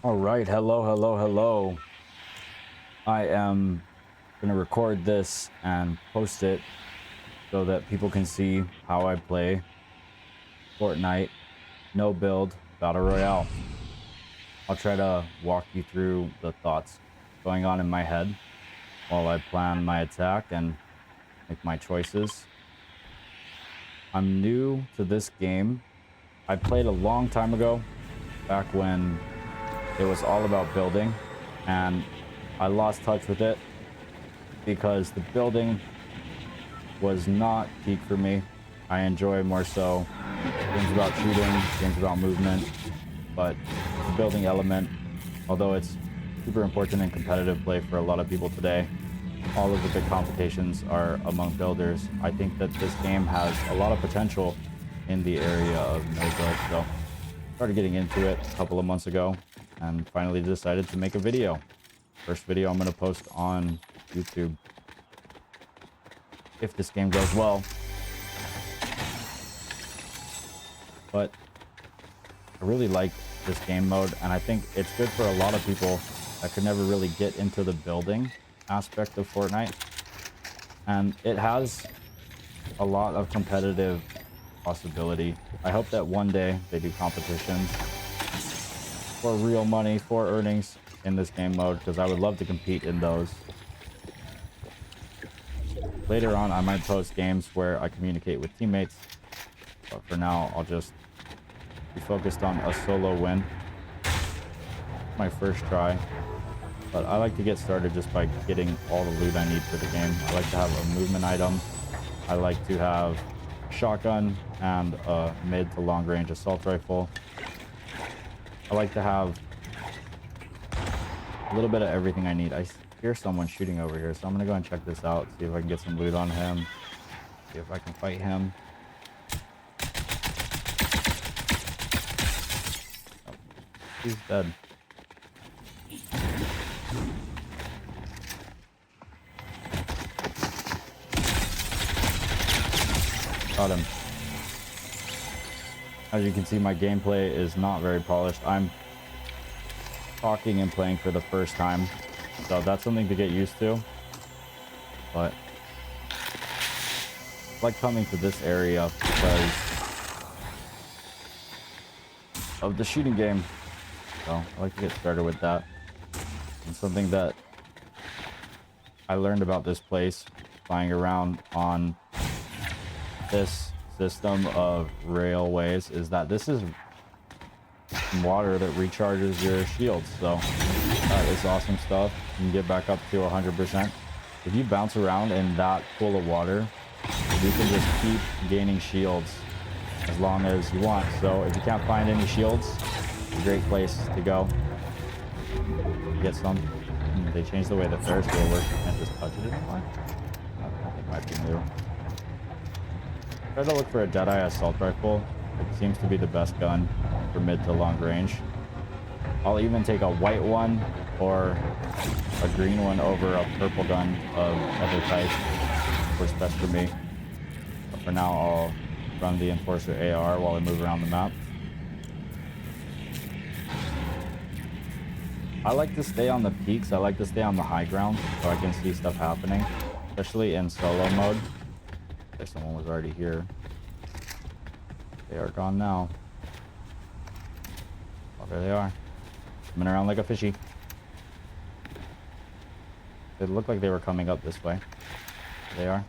All right, hello. I am going to record this and post it so that people can see how I play Fortnite no build battle royale. I'll try to walk you through the thoughts going on in my head while I plan my attack and make my choices. I'm new to this game. I played a long time ago, back when it was all about building, and I lost touch with it because the building was not peak for me. I enjoy more so games about shooting, games about movement, but the building element, although it's super important in competitive play for a lot of people today, all of the big competitions are among builders. I think that this game has a lot of potential in the area of no build. So started getting into it a couple of months ago and finally decided to make a video. First video I'm going to post on YouTube if this game goes well. But I really like this game mode, and I think it's good for a lot of people that could never really get into the building aspect of Fortnite. And it has a lot of competitive possibility. I hope that one day they do competitions for real money, for earnings in this game mode, because I would love to compete in those. Later on, I might post games where I communicate with teammates, but for now, I'll just be focused on a solo win. My first try, but I like to get started just by getting all the loot I need for the game. I like to have a movement item. I like to have a shotgun and a mid to long range assault rifle. I like to have a little bit of everything I need. I hear someone shooting over here, so I'm gonna go and check this out, see if I can get some loot on him, see if I can fight him. Oh, he's dead. Got him. As you can see, my gameplay is not very polished. I'm talking and playing for the first time, so that's something to get used to. But I like coming to this area because of the shooting game. So I like to get started with that. And something that I learned about this place flying around on this system of railways is that this is water that recharges your shields. So that is awesome stuff. You can get back up to 100%. If you bounce around in that pool of water, you can just keep gaining shields as long as you want. So if you can't find any shields, it's a great place to go. Get some. They changed the way the Ferris wheel works. You can't just touch it anymore. I think it might be new. Try to look for a Deadeye assault rifle. It seems to be the best gun for mid to long range. I'll even take a white one or a green one over a purple gun of other type. Works best for me. But for now, I'll run the Enforcer AR while I move around the map. I like to stay on the peaks. I like to stay on the high ground so I can see stuff happening, especially in solo mode. Like someone was already here. They are gone now. Oh, there they are. Coming around like a fishy. It looked like they were coming up this way. There they are.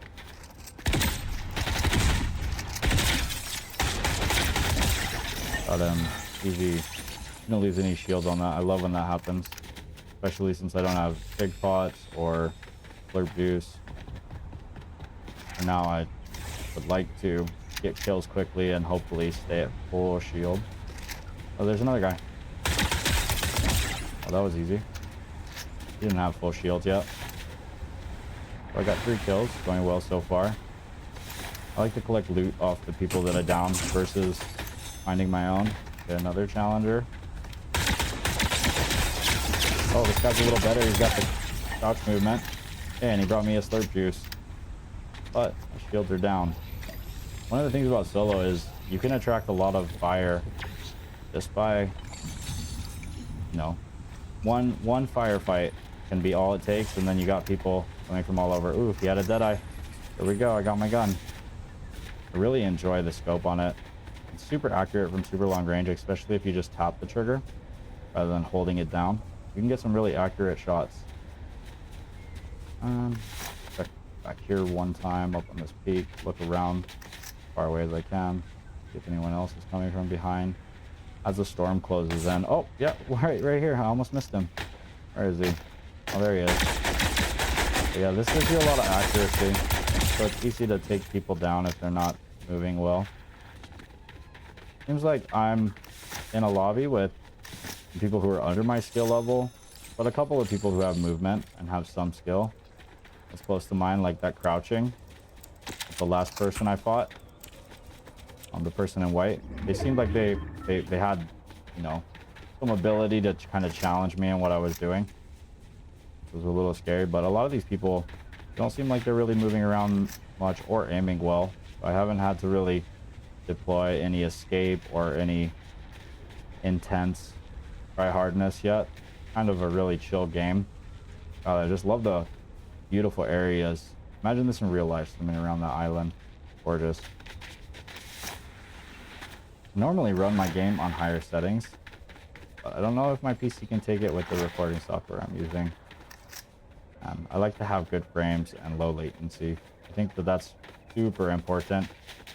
Got him. Easy. Don't lose any shields on that. I love when that happens, especially since I don't have big pots or slurp juice. And now I would like to get kills quickly and hopefully stay at full shield. Oh, there's another guy. Oh, that was easy. He didn't have full shields yet. So I got 3 kills, going well so far. I like to collect loot off the people that I down versus finding my own. Get another challenger. Oh, this guy's a little better. He's got the crouch movement. And he brought me a slurp juice. But my shields are down. One of the things about solo is you can attract a lot of fire just by, one firefight can be all it takes, and then you got people coming from all over. Ooh, he had a deadeye. There we go. I got my gun. I really enjoy the scope on it. It's super accurate from super long range, especially if you just tap the trigger rather than holding it down. You can get some really accurate shots. Check back here one time up on this peak, look around as far away as I can, see if anyone else is coming from behind as the storm closes in. Oh yeah, right here. I almost missed him. Where is he? Oh, there he is. But yeah, this gives you a lot of accuracy, so it's easy to take people down if they're not moving well. Seems like I'm in a lobby with people who are under my skill level, but a couple of people who have movement and have some skill. That's close to mine, like that crouching. The last person I fought, the person in white, they seemed like they had, you know, some ability to kind of challenge me in what I was doing. It was a little scary, but a lot of these people don't seem like they're really moving around much or aiming well. I haven't had to really deploy any escape or any intense try hardness yet. Kind of a really chill game. I just love the beautiful areas. Imagine this in real life, swimming around that island. Gorgeous. I normally run my game on higher settings, but I don't know if my PC can take it with the recording software I'm using. I like to have good frames and low latency. I think that that's super important,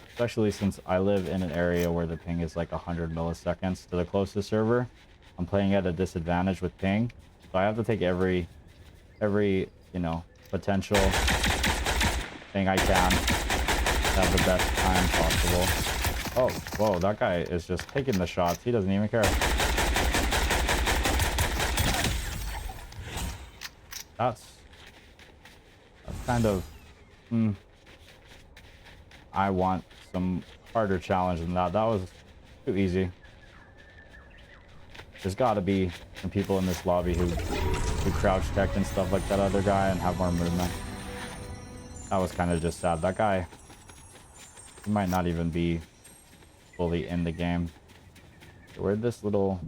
especially since I live in an area where the ping is like 100 milliseconds to the closest server. I'm playing at a disadvantage with ping, so I have to take every you know, potential thing I can to have the best time possible. Oh, whoa, that guy is just taking the shots. He doesn't even care. That's kind of I want some harder challenge than that. That was too easy. There's got to be some people in this lobby who crouch tech and stuff like that other guy and have more movement. That was kind of just sad. That guy, he might not even be fully in the game. Where'd this little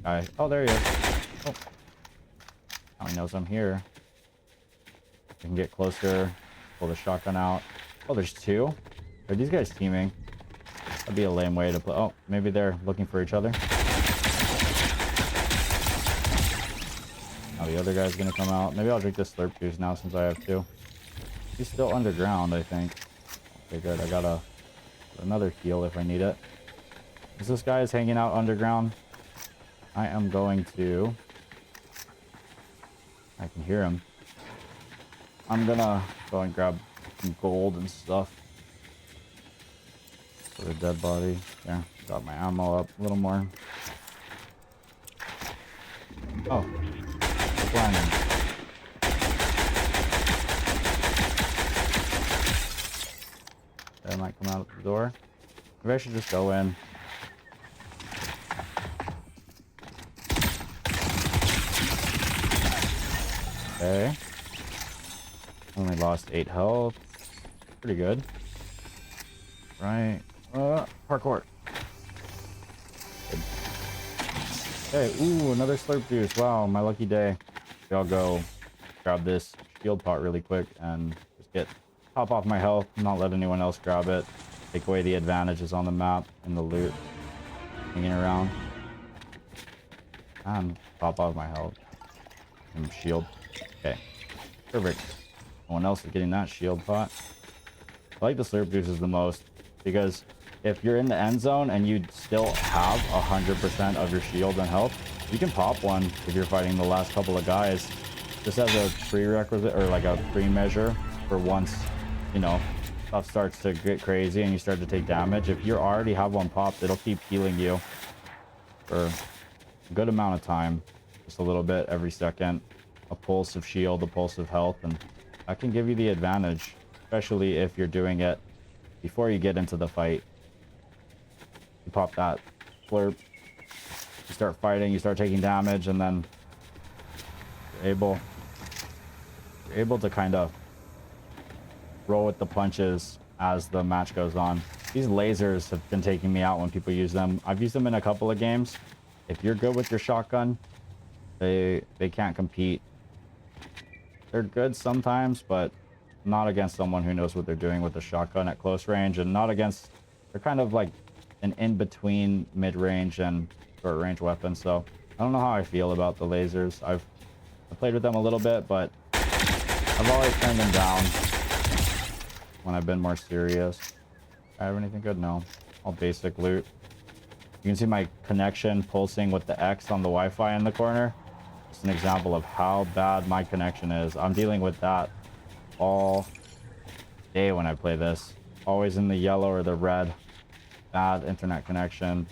guy? Oh, there he is. Oh, now he knows I'm here. I can get closer, pull the shotgun out. Oh, there's two. Are these guys teaming? That'd be a lame way to play. Oh, maybe they're looking for each other. Now the other guy's gonna come out. Maybe I'll drink this slurp juice now since I have two. He's still underground, I think. Okay, good. I got another heal if I need it. As this guy is hanging out underground, I am going to... I can hear him. I'm gonna go and grab some gold and stuff for the dead body. Yeah, got my ammo up a little more. Oh, it's blinding. That might come out the door. Maybe I should just go in. Okay. Only lost 8 health. Pretty good. Right. Parkour. Good. Okay. Ooh, another slurp juice. Wow, my lucky day. Maybe I'll go grab this shield pot really quick and just top off my health, not let anyone else grab it. Take away the advantages on the map and the loot hanging around. And top off my health. And shield. Okay. Perfect. No one else is getting that shield pot. I like the slurp juices the most because if you're in the end zone and you still have 100% of your shield and health, you can pop one if you're fighting the last couple of guys. Just as a prerequisite or like a pre-measure for once, you know, stuff starts to get crazy and you start to take damage. If you already have one popped, it'll keep healing you for a good amount of time, just a little bit every second. A pulse of shield, a pulse of health, and that can give you the advantage, especially if you're doing it before you get into the fight. You pop that slurp, you start fighting, you start taking damage, and then you're able to kind of roll with the punches as the match goes on. These lasers have been taking me out when people use them. I've used them in a couple of games. If you're good with your shotgun, They can't compete. They're good sometimes, but not against someone who knows what they're doing with a shotgun at close range, and not against... They're kind of like an in-between mid-range and short-range weapon, so I don't know how I feel about the lasers. I played with them a little bit, but I've always turned them down when I've been more serious. I have anything good? No. All basic loot. You can see my connection pulsing with the X on the Wi-Fi in the corner. It's an example of how bad my connection is. I'm dealing with that all day when I play this. Always in the yellow or the red. Bad internet connection.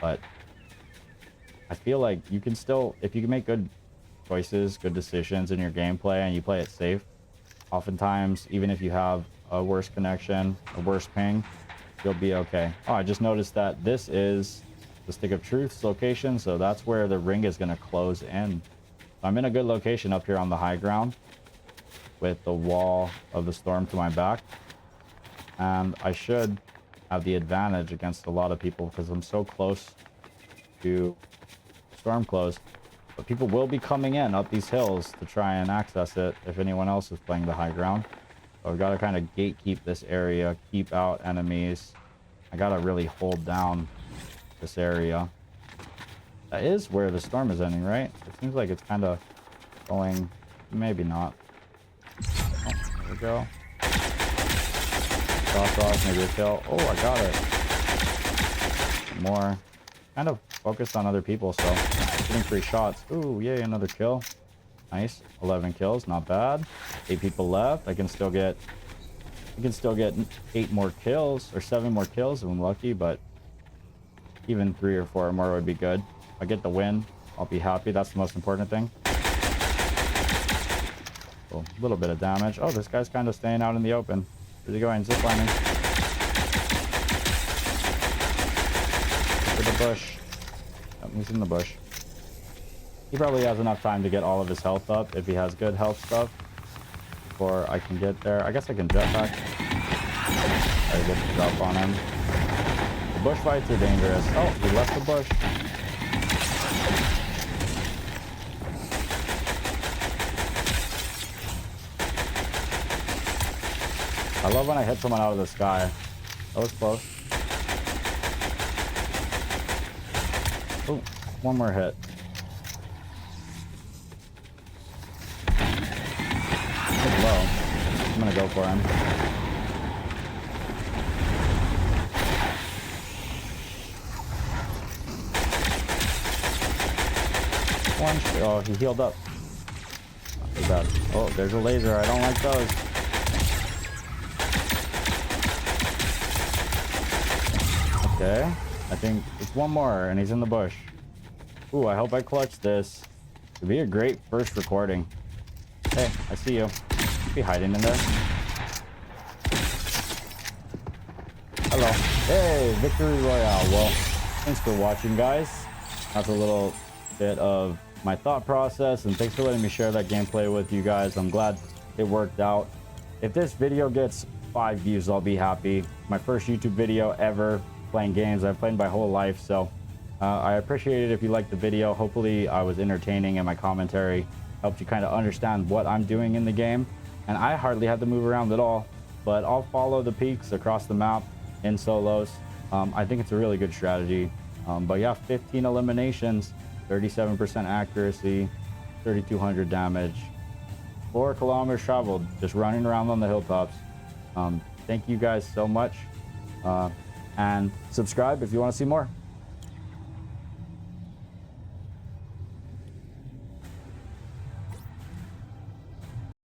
But I feel like you can still, if you can make good choices, good decisions in your gameplay, and you play it safe, oftentimes, even if you have a worse connection, a worse ping, you'll be okay. Oh, I just noticed that this is the Stick of Truth's location, so that's where the ring is going to close in. I'm in a good location up here on the high ground with the wall of the storm to my back, and I should have the advantage against a lot of people because I'm so close to storm close. But people will be coming in up these hills to try and access it if anyone else is playing the high ground. So I've got to kind of gatekeep this area, keep out enemies. I got to really hold down this area. That is where the storm is ending, right? It seems like it's kind of going... Maybe not. Oh, there we go. Cross, maybe a kill. Oh, I got it. More. Kind of focused on other people, so getting 3 shots. Ooh, yay, another kill. Nice. 11 kills, not bad. 8 people left. I can still get 8 more kills or 7 more kills if I'm lucky, but even 3 or 4 more would be good. If I get the win, I'll be happy. That's the most important thing. So, a little bit of damage. Oh, this guy's kind of staying out in the open. Where's he going? Ziplining. To the bush. Oh, he's in the bush. He probably has enough time to get all of his health up if he has good health stuff before I can get there. I guess I can jetpack. Try to get the drop on him. The bush fights are dangerous. Oh, he left the bush. I love when I hit someone out of the sky. That was close. Oh, one more hit. He's low. I'm gonna go for him. Oh, he healed up. Not too bad. Oh, there's a laser. I don't like those. Okay, I think it's one more and he's in the bush. Ooh, I hope I clutch this. It'd be a great first recording. Hey, I see you. Be hiding in there. Hello. Hey, Victory Royale. Well, thanks for watching, guys. That's a little bit of my thought process, and thanks for letting me share that gameplay with you guys. I'm glad it worked out. If this video gets 5 views, I'll be happy. My first YouTube video ever playing games. I've played my whole life, so I appreciate it if you liked the video. Hopefully I was entertaining and my commentary helped you kind of understand what I'm doing in the game. And I hardly have to move around at all, but I'll follow the peaks across the map in solos. I think it's a really good strategy. But yeah, 15 eliminations, 37% accuracy, 3,200 damage, 4 kilometers traveled, just running around on the hilltops. Thank you guys so much. And subscribe if you want to see more.